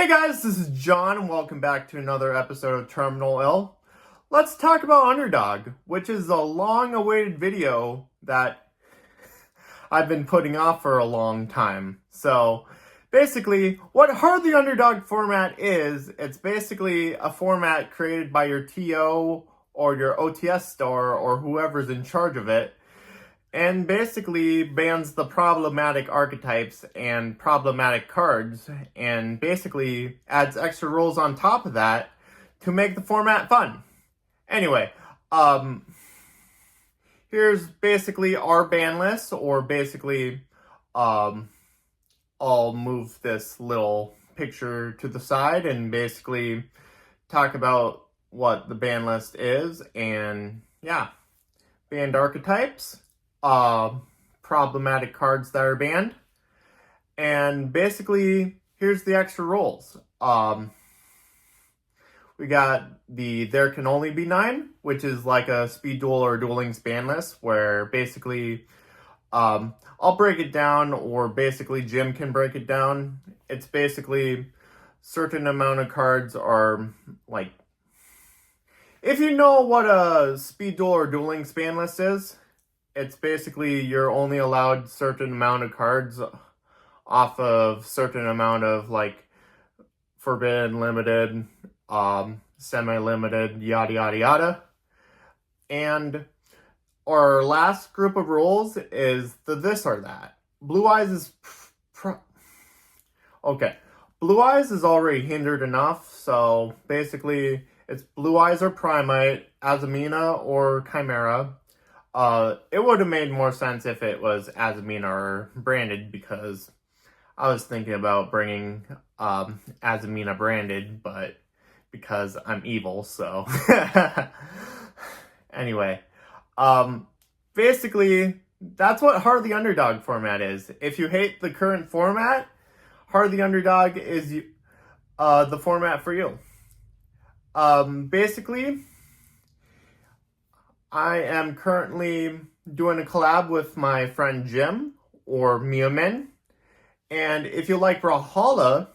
Hey guys, this is John, and welcome back to another episode of Terminal Ill. Let's talk about Underdog, which is a long-awaited video that I've been putting off for a long time. So, basically, what Hard the Underdog format is, it's basically a format created by your TO or your OTS store or whoever's in charge of it, and basically bans the problematic archetypes and problematic cards, and basically adds extra rules on top of that to make the format fun. Anyway, here's basically our ban list, or basically, I'll move this little picture to the side and basically talk about what the ban list is, and yeah, banned archetypes, problematic cards that are banned, and basically here's the extra rules. We got the There Can Only Be 9, which is like a speed duel or dueling ban list, where basically I'll break it down, or basically Jim can break it down. It's basically certain amount of cards are like, if you know what a speed duel or dueling ban list is, it's basically you're only allowed certain amount of cards off of certain amount of like forbidden, limited, semi-limited, yada yada yada. And our last group of rules is the this or that. Blue Eyes is okay. Blue Eyes is already hindered enough, so basically it's Blue Eyes or Primite, Azamina or Chimera. It would have made more sense if it was Azamina or branded, because I was thinking about bringing Azamina branded, but because I'm evil, so anyway, basically that's what Hard the Underdog format is. If you hate the current format, Hard the Underdog is the format for you. Basically, I am currently doing a collab with my friend Jim, or miyuMinh. And if you like Brawlhalla,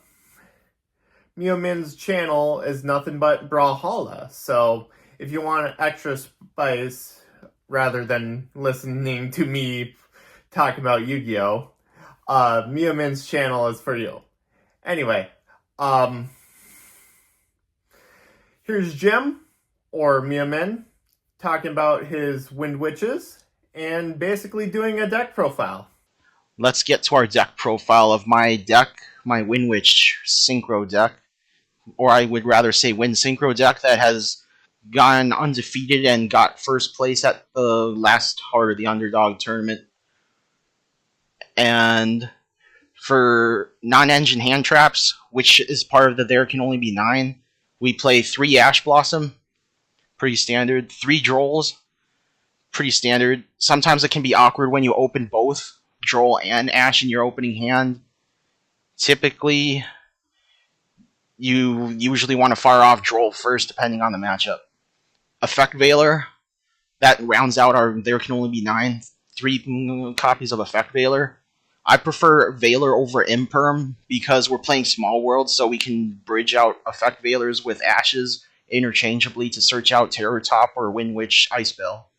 miyuMinh's channel is nothing but Brawlhalla. So if you want extra spice, rather than listening to me talk about Yu-Gi-Oh, miyuMinh's channel is for you. Anyway, here's Jim, or miyuMinh, talking about his Wind Witches, and basically doing a deck profile. Let's get to our deck profile of my deck, my Wind Witch Synchro deck, or I would rather say Wind Synchro deck, that has gone undefeated and got first place at the last Heart of the Underdog tournament. And for non-engine hand traps, which is part of the There Can Only Be 9, we play 3 Ash Blossom, pretty standard. 3 Drolls, pretty standard. Sometimes it can be awkward when you open both Droll and Ash in your opening hand. Typically, you usually want to fire off Droll first, depending on the matchup. Effect Veiler, that rounds out our There Can Only Be 9. 3 copies of Effect Veiler. I prefer Veiler over Imperm, because we're playing Small World, so we can bridge out Effect Veilers with Ashes interchangeably to search out Terror Top or Wind Witch Ice Bell.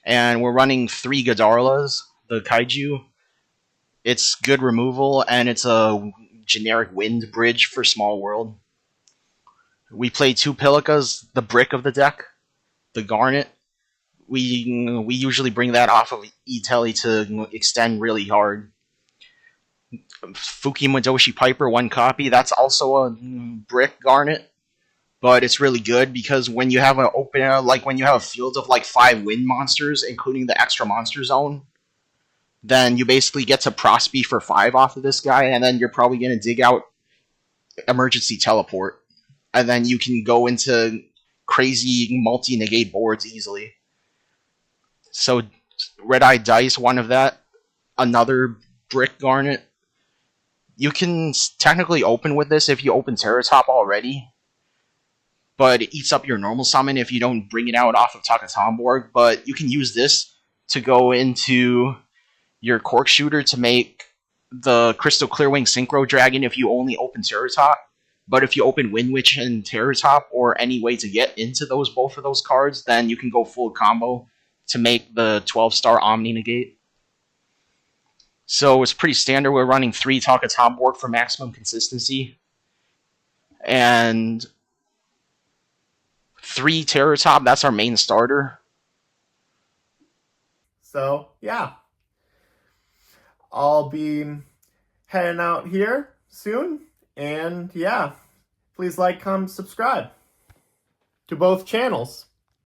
And we're running 3 Godarlas, the Kaiju. It's good removal, and it's a generic wind bridge for Small World. We play 2 Pilicas, the brick of the deck, the Garnet. We usually bring that off of E-Telly to extend really hard. Fuki Madoshi Piper, 1 copy, that's also a brick Garnet. But it's really good because when you have an open, like when you have a field of like 5 wind monsters, including the extra monster zone, then you basically get to Prosby for 5 off of this guy, and then you're probably going to dig out Emergency Teleport. And then you can go into crazy multi-negate boards easily. So, Red Eye Dice, one of that. Another brick Garnet. You can technically open with this if you open Terror Top already, but it eats up your normal summon if you don't bring it out off of Takatomborg. But you can use this to go into your Cork Shooter to make the Crystal Clearwing Synchro Dragon if you only open Terror Top. But if you open Wind Witch and Terror Top, or any way to get into both of those cards, then you can go full combo to make the 12-star Omni Negate. So it's pretty standard. We're running 3 Talk of Top board for maximum consistency. And 3 Terror Top, that's our main starter. So, yeah. I'll be heading out here soon. And yeah, please like, comment, subscribe to both channels.